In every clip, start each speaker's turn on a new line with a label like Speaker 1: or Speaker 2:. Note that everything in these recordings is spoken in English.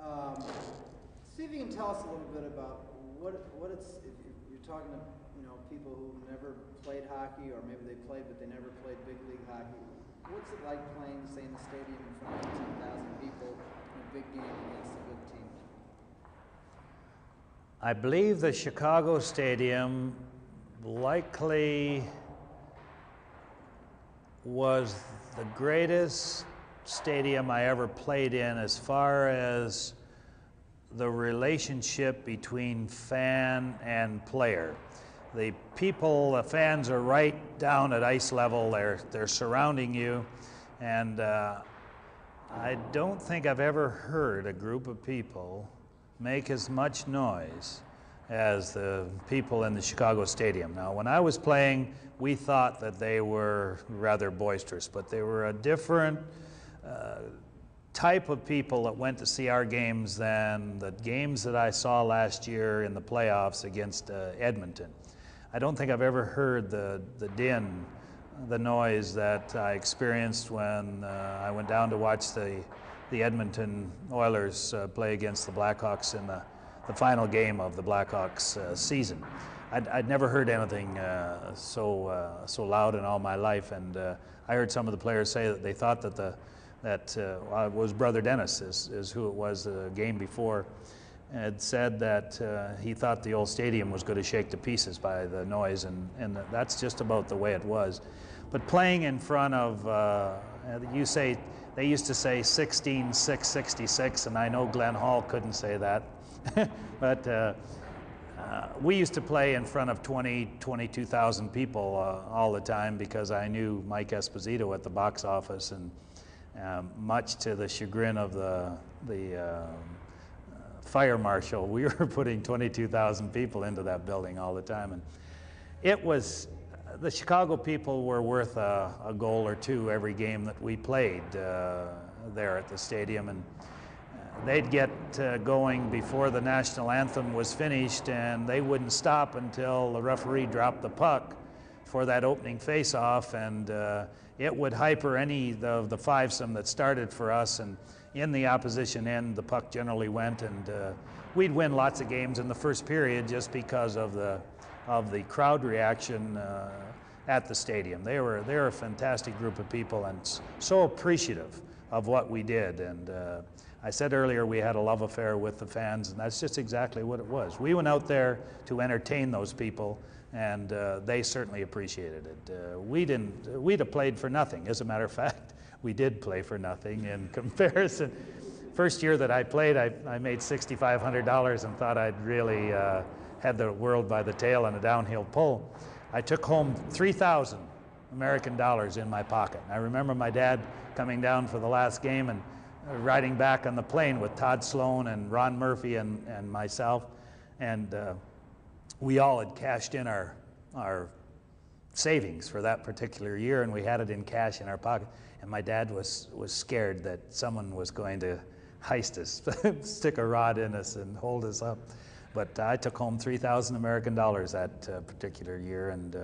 Speaker 1: Um, See if you can tell us a little bit about what it's. If you're talking to people who never played hockey, or maybe they played but they never played big league hockey. What's it like playing, say, in the stadium in front of 18,000 people in a big game against a good team?
Speaker 2: I believe the Chicago Stadium likely was the greatest stadium I ever played in as far as the relationship between fan and player. The people, the fans are right down at ice level. They're surrounding you, and I don't think I've ever heard a group of people make as much noise as the people in the Chicago Stadium. Now, when I was playing, we thought that they were rather boisterous, but they were a different type of people that went to see our games than the games that I saw last year in the playoffs against Edmonton. I don't think I've ever heard the din, the noise that I experienced when I went down to watch the Edmonton Oilers play against the Blackhawks in the final game of the Blackhawks season. I'd never heard anything so loud in all my life, and I heard some of the players say that they thought that it was Brother Dennis is who it was the game before, had said that he thought the old stadium was going to shake to pieces by the noise, and that's just about the way it was. But playing in front of, they used to say 16,666, and I know Glenn Hall couldn't say that, but we used to play in front of 22,000 people all the time because I knew Mike Esposito at the box office, and much to the chagrin of the fire marshal, we were putting 22,000 people into that building all the time, and it was, the Chicago people were worth a goal or two every game that we played there at the stadium, and they'd get going before the national anthem was finished, and they wouldn't stop until the referee dropped the puck for that opening face-off, and it would hyper any of the fivesome that started for us, and in the opposition end, the puck generally went, and we'd win lots of games in the first period just because of the crowd reaction at the stadium. They're a fantastic group of people and so appreciative of what we did, and I said earlier we had a love affair with the fans, and that's just exactly what it was. We went out there to entertain those people, and they certainly appreciated it. We'd have played for nothing. As a matter of fact, we did play for nothing in comparison. First year that I played, I made $6,500 and thought I'd really had the world by the tail on a downhill pull. I took home 3,000 American dollars in my pocket. I remember my dad coming down for the last game and riding back on the plane with Todd Sloan and Ron Murphy and myself, and we all had cashed in our savings for that particular year, and we had it in cash in our pocket, and my dad was scared that someone was going to heist us, stick a rod in us and hold us up. But I took home 3,000 American dollars that particular year, and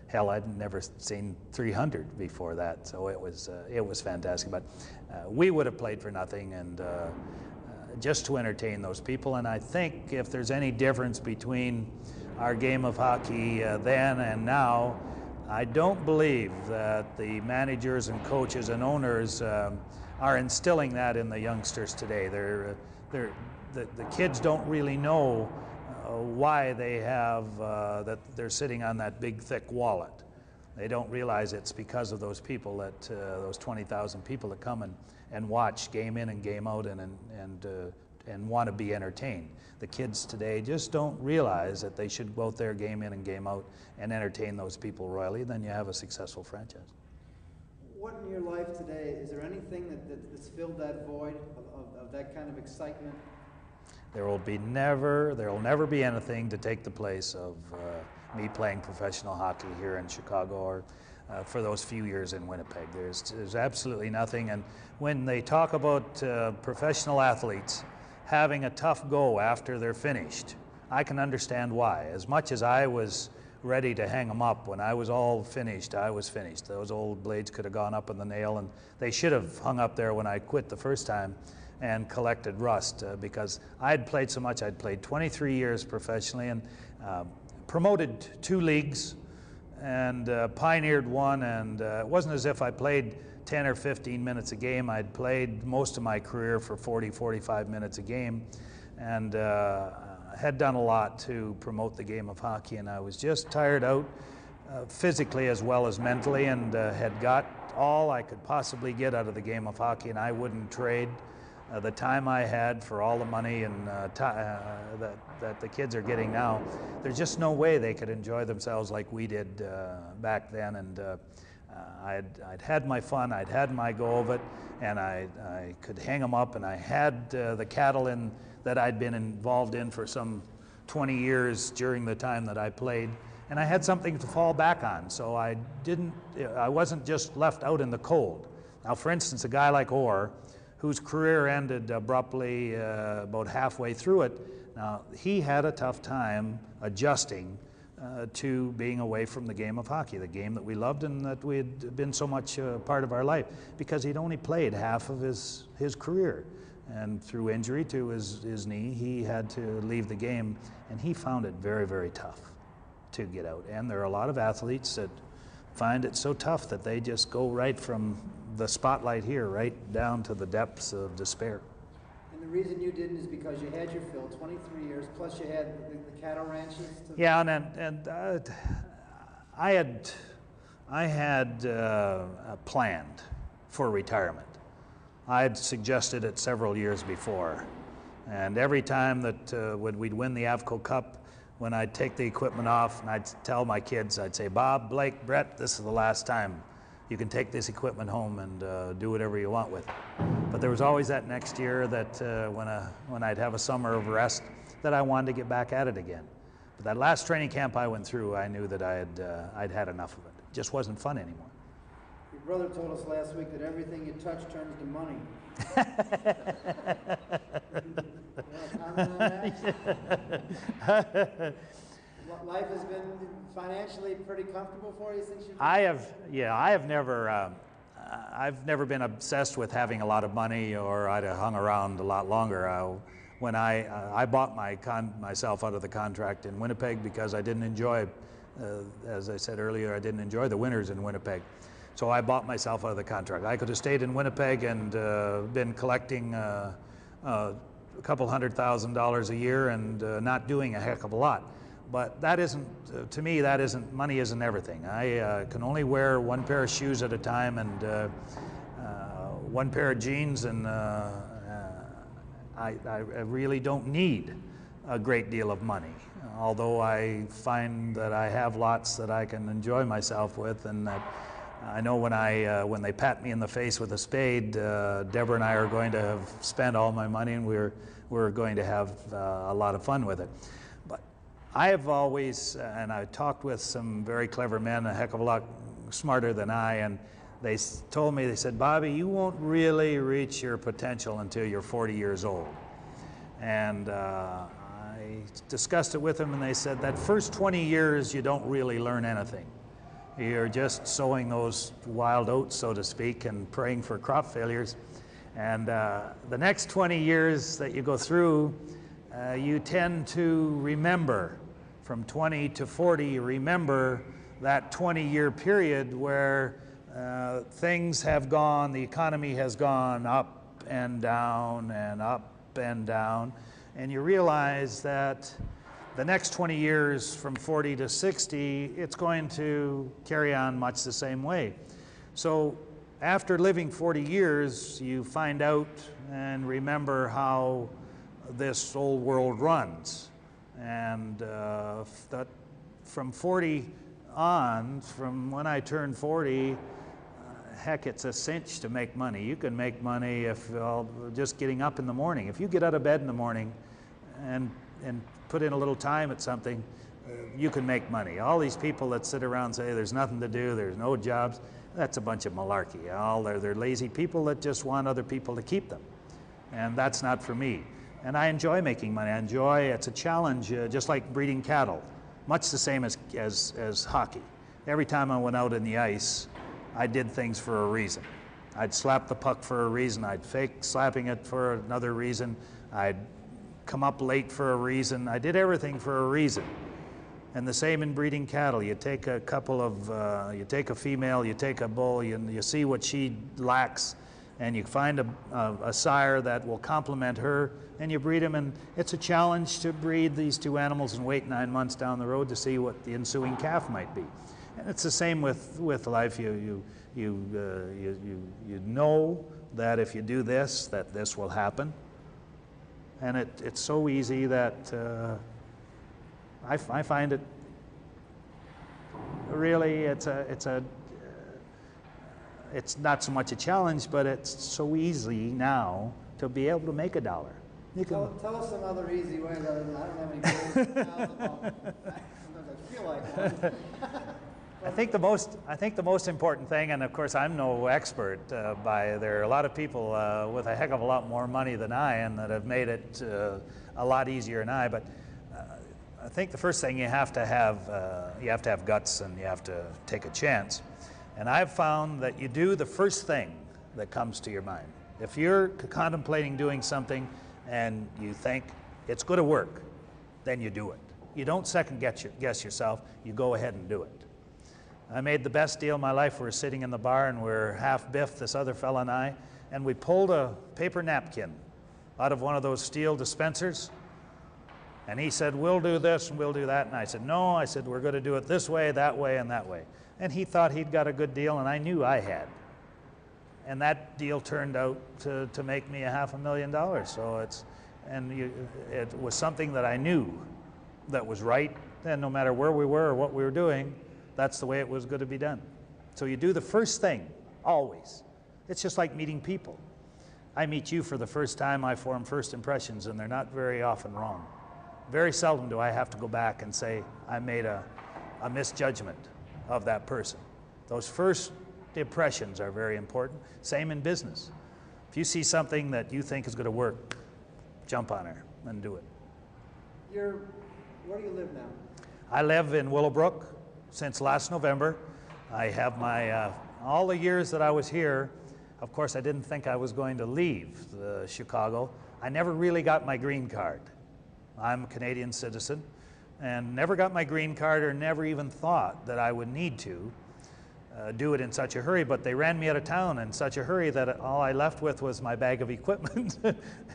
Speaker 2: hell, I'd never seen 300 before that, so it was fantastic. But we would have played for nothing, and just to entertain those people. And I think if there's any difference between our game of hockey then and now, I don't believe that the managers and coaches and owners are instilling that in the youngsters today. The kids don't really know why they have that they're sitting on that big thick wallet. They don't realize it's because of those people, that those 20,000 people that come and watch game in and game out and want to be entertained. The kids today just don't realize that they should go out there game in and game out and entertain those people royally. Then you have a successful franchise.
Speaker 1: What in your life today, is there anything that's filled that void of that kind of excitement?
Speaker 2: There will never be anything to take the place of me playing professional hockey here in Chicago, or for those few years in Winnipeg. There's absolutely nothing. And when they talk about professional athletes having a tough go after they're finished, I can understand why. As much as I was ready to hang them up when I was all finished, I was finished. Those old blades could have gone up in the nail, and they should have hung up there when I quit the first time. and collected rust because I had played so much. I'd played 23 years professionally and promoted 2 leagues and pioneered one, and it wasn't as if I played 10 or 15 minutes a game. I'd played most of my career for 40, 45 minutes a game, and had done a lot to promote the game of hockey, and I was just tired out physically as well as mentally, and had got all I could possibly get out of the game of hockey, and I wouldn't trade the time I had for all the money and that the kids are getting now. There's just no way they could enjoy themselves like we did back then, and I'd had my fun, I'd had my go of it, and I could hang them up, and I had the cattle that I'd been involved in for some 20 years during the time that I played, and I had something to fall back on, so I wasn't just left out in the cold. Now, for instance, a guy like Orr, whose career ended abruptly about halfway through it, now he had a tough time adjusting to being away from the game of hockey, the game that we loved and that we had been so much part of our life, because he'd only played half of his career. And through injury to his knee, he had to leave the game, and he found it very, very tough to get out. And there are a lot of athletes that find it so tough that they just go right from the spotlight here right down to the depths of despair.
Speaker 1: And the reason you didn't is because you had your fill, 23 years, plus you had the cattle ranches.
Speaker 2: Yeah, and I had planned for retirement. I had suggested it several years before, and every time that when we'd win the Avco Cup, when I'd take the equipment off and I'd tell my kids, I'd say, Bob, Blake, Brett, this is the last time. You can take this equipment home and do whatever you want with it. But there was always that next year that when I'd have a summer of rest, that I wanted to get back at it again. But that last training camp I went through, I knew that I'd had enough of it. It just wasn't fun anymore.
Speaker 1: Your brother told us last week that everything you touch turns to money. Comment on that? Life has been financially pretty comfortable for you since you've...
Speaker 2: I've never been obsessed with having a lot of money, or I'd have hung around a lot longer. When I bought myself out of the contract in Winnipeg because I didn't enjoy, as I said earlier, I didn't enjoy the winters in Winnipeg. So I bought myself out of the contract. I could have stayed in Winnipeg and been collecting a couple $100,000 a year and not doing a heck of a lot. But that isn't, to me, money isn't everything. I can only wear one pair of shoes at a time and one pair of jeans, and I really don't need a great deal of money. Although I find that I have lots that I can enjoy myself with, and that I know when they pat me in the face with a spade, Deborah and I are going to have spent all my money, and we're going to have a lot of fun with it. But I have always, and I talked with some very clever men, a heck of a lot smarter than I, and they told me, they said, Bobby, you won't really reach your potential until you're 40 years old. And I discussed it with them, and they said that first 20 years you don't really learn anything. You're just sowing those wild oats, so to speak, and praying for crop failures. And the next 20 years that you go through, you tend to remember. From 20 to 40, you remember that 20-year period where things have gone, the economy has gone up and down and up and down, and you realize that the next 20 years from 40 to 60, it's going to carry on much the same way. So after living 40 years, you find out and remember how this old world runs. And that from 40 on, from when I turned 40, heck, it's a cinch to make money. You can make money if just getting up in the morning. If you get out of bed in the morning and put in a little time at something, you can make money. All these people that sit around and say there's nothing to do, there's no jobs, that's a bunch of malarkey. They're lazy people that just want other people to keep them. And that's not for me. And I enjoy making money. It's a challenge, just like breeding cattle, much the same as hockey. Every time I went out in the ice, I did things for a reason. I'd slap the puck for a reason. I'd fake slapping it for another reason. I'd come up late for a reason. I did everything for a reason. And the same in breeding cattle. You take a couple of, you take a female, you take a bull, you see what she lacks, and you find a sire that will complement her, and you breed them. And it's a challenge to breed these two animals and wait 9 months down the road to see what the ensuing calf might be. And it's the same with life. You know that if you do this, that this will happen. And it's so easy that I find it really, it's not so much a challenge, but it's so easy now to be able to make $1.
Speaker 1: Tell us some other easy ways other than I don't have any goals in the house at all. Sometimes I feel like one.
Speaker 2: I think the most important thing, and of course I'm no expert, there are a lot of people with a heck of a lot more money than I and that have made it a lot easier than I, but I think the first thing you have to have guts, and you have to take a chance. And I've found that you do the first thing that comes to your mind. If you're contemplating doing something and you think it's going to work, then you do it. You don't second guess yourself, you go ahead and do it. I made the best deal of my life. We're sitting in the bar and we're half biffed, this other fella and I, and we pulled a paper napkin out of one of those steel dispensers, and he said, we'll do this and we'll do that. And I said, no. I said, we're going to do it this way, that way, and that way. And he thought he'd got a good deal, and I knew I had. And that deal turned out to make me $500,000. So it was something that I knew that was right, and no matter where we were or what we were doing, that's the way it was going to be done. So you do the first thing, always. It's just like meeting people. I meet you for the first time, I form first impressions, and they're not very often wrong. Very seldom do I have to go back and say, I made a misjudgment of that person. Those first impressions are very important. Same in business. If you see something that you think is going to work, jump on her and do it.
Speaker 1: Where do you live now?
Speaker 2: I live in Willowbrook since last November. I have all the years that I was here, of course I didn't think I was going to leave Chicago. I never really got my green card. I'm a Canadian citizen and never got my green card, or never even thought that I would need to do it in such a hurry, but they ran me out of town in such a hurry that all I left with was my bag of equipment.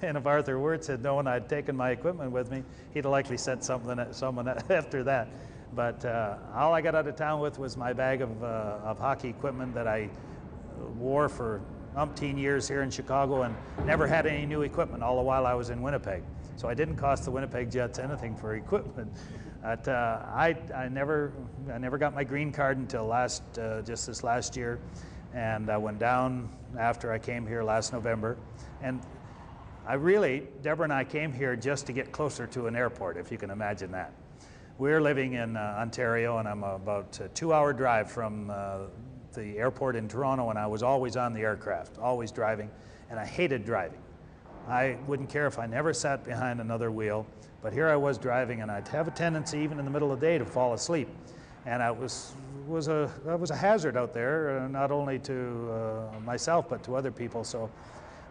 Speaker 2: And if Arthur Wirtz had known I'd taken my equipment with me, he'd have likely sent someone after that. But all I got out of town with was my bag of hockey equipment that I wore for umpteen years here in Chicago, and never had any new equipment all the while I was in Winnipeg. So I didn't cost the Winnipeg Jets anything for equipment. But I never got my green card until just this last year, and I went down after I came here last November. And Deborah and I came here just to get closer to an airport, if you can imagine that. We're living in Ontario, and I'm about a 2-hour drive from the airport in Toronto, and I was always on the aircraft, always driving, and I hated driving. I wouldn't care if I never sat behind another wheel, but here I was driving, and I'd have a tendency, even in the middle of the day, to fall asleep. And that was a hazard out there, not only to myself, but to other people. So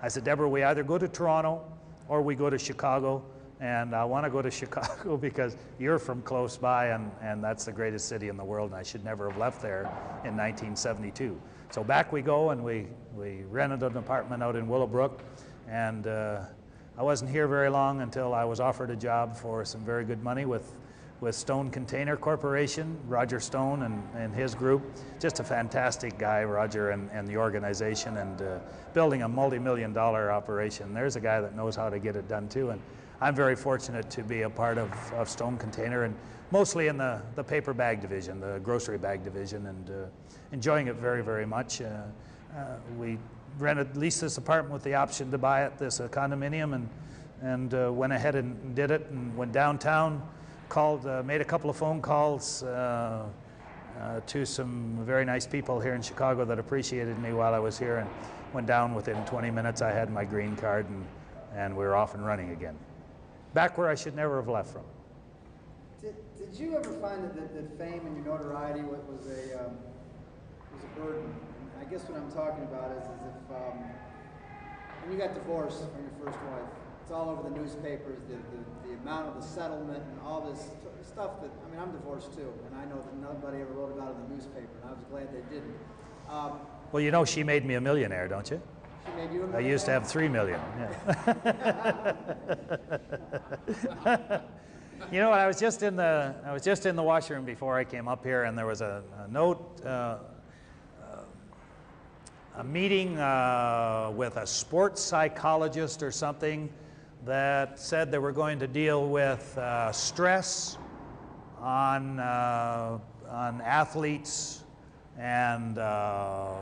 Speaker 2: I said, Deborah, we either go to Toronto or we go to Chicago, and I want to go to Chicago because you're from close by, and that's the greatest city in the world, and I should never have left there in 1972. So back we go, and we rented an apartment out in Willowbrook, and I wasn't here very long until I was offered a job for some very good money with Stone Container Corporation, Roger Stone and his group. Just a fantastic guy, Roger, and the organization, and building a multi-million-dollar operation. There's a guy that knows how to get it done too, and I'm very fortunate to be a part of Stone Container, and mostly in the paper bag division, the grocery bag division, and enjoying it very, very much. We leased this apartment with the option to buy it, this condominium, and went ahead and did it, and went downtown, made a couple of phone calls to some very nice people here in Chicago that appreciated me while I was here, and went down within 20 minutes. I had my green card, and we were off and running again. Back where I should never have left from.
Speaker 1: Did you ever find that fame and your notoriety was a burden? I guess what I'm talking about is if when you got divorced from your first wife, it's all over the newspapers, the amount of the settlement and all this stuff that, I mean, I'm divorced too, and I know that nobody ever wrote about it in the newspaper, and I was glad they didn't.
Speaker 2: Well, you know she made me a millionaire, don't you?
Speaker 1: She made you a
Speaker 2: I
Speaker 1: millionaire?
Speaker 2: used to have 3 million. Yeah. You know what? I was just in the washroom before I came up here, and there was a note, a meeting with a sports psychologist or something that said they were going to deal with stress on athletes, and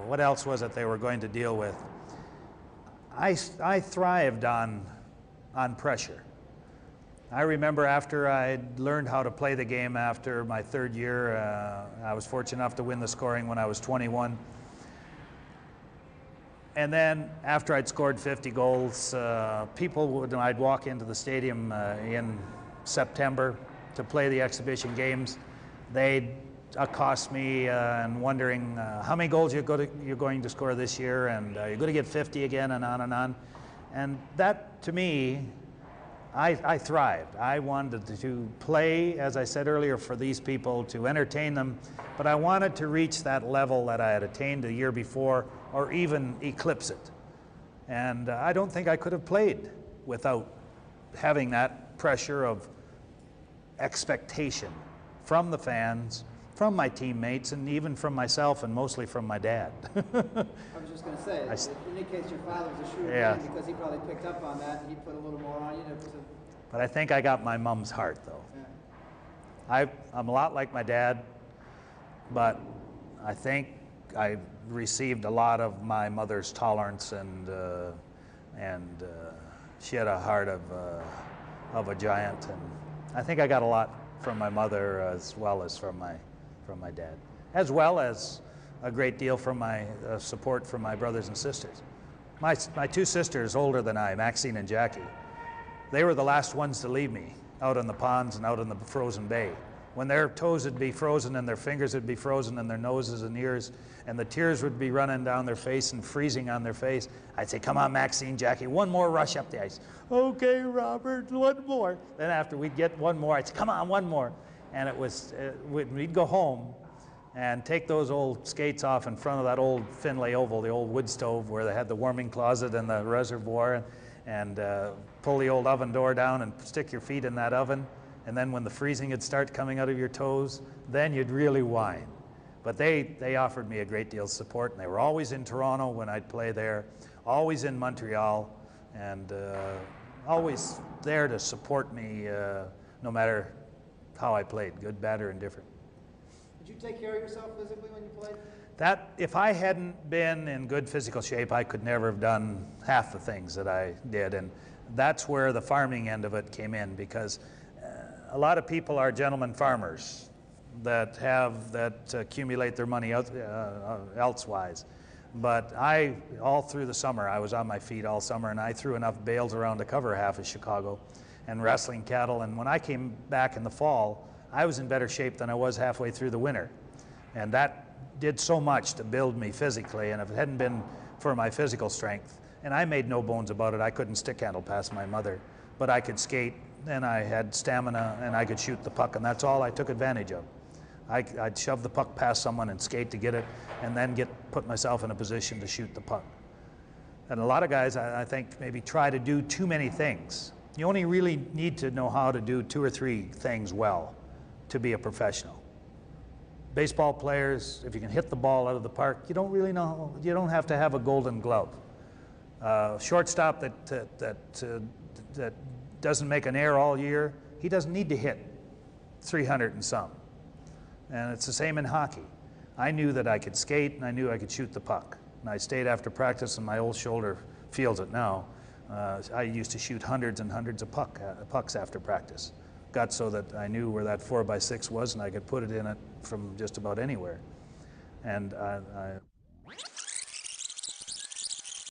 Speaker 2: what else was it they were going to deal with? I thrived on pressure. I remember after I'd learned how to play the game after my 3rd year, I was fortunate enough to win the scoring when I was 21. And then after I'd scored 50 goals, I'd walk into the stadium in September to play the exhibition games. They'd accost me and wondering how many goals you're going to score this year, and you're going to get 50 again, and on and on. And that, to me, I thrived. I wanted to play, as I said earlier, for these people, to entertain them, but I wanted to reach that level that I had attained the year before, or even eclipse it. And I don't think I could have played without having that pressure of expectation from the fans, from my teammates, and even from myself, and mostly from my dad.
Speaker 1: I was just going to say, in any case, your father was a shrewd man, because he probably picked up on that, and he put a little more on you.
Speaker 2: But I think I got my mom's heart, though.
Speaker 1: Yeah.
Speaker 2: I'm a lot like my dad, but I think I received a lot of my mother's tolerance, and she had a heart of a giant, and I think I got a lot from my mother as well as from my dad, as well as a great deal from my support from my brothers and sisters. My 2 sisters older than I, Maxine and Jackie, they were the last ones to leave me out on the ponds and out in the frozen bay. When their toes would be frozen and their fingers would be frozen and their noses and ears, and the tears would be running down their face and freezing on their face, I'd say, "Come on, Maxine, Jackie, one more rush up the ice." "Okay, Robert, one more." Then after we'd get one more, I'd say, "Come on, one more." And we'd go home and take those old skates off in front of that old Finlay Oval, the old wood stove where they had the warming closet and the reservoir, and pull the old oven door down and stick your feet in that oven. And then when the freezing would start coming out of your toes, then you'd really whine. But they offered me a great deal of support, and they were always in Toronto when I'd play there, always in Montreal, and always there to support me no matter how I played, good, bad, or indifferent.
Speaker 1: Did you take care of yourself physically when you played?
Speaker 2: That, if I hadn't been in good physical shape, I could never have done half the things that I did, and that's where the farming end of it came in, because a lot of people are gentlemen farmers that accumulate their money elsewise. But all through the summer, I was on my feet all summer, and I threw enough bales around to cover half of Chicago and wrestling cattle. And when I came back in the fall, I was in better shape than I was halfway through the winter. And that did so much to build me physically, and if it hadn't been for my physical strength, and I made no bones about it, I couldn't stick handle past my mother, but I could skate, and I had stamina, and I could shoot the puck, and that's all I took advantage of. I'd shove the puck past someone and skate to get it, and then put myself in a position to shoot the puck. And a lot of guys, I think, maybe try to do too many things. You only really need to know how to do 2 or 3 things well to be a professional. Baseball players, if you can hit the ball out of the park, you don't really know, you don't have to have a golden glove. Shortstop that doesn't make an error all year, he doesn't need to hit 300 and some. And it's the same in hockey. I knew that I could skate, and I knew I could shoot the puck. And I stayed after practice, and my old shoulder feels it now. I used to shoot hundreds and hundreds of pucks after practice. Got so that I knew where that 4x6 was, and I could put it in it from just about anywhere. And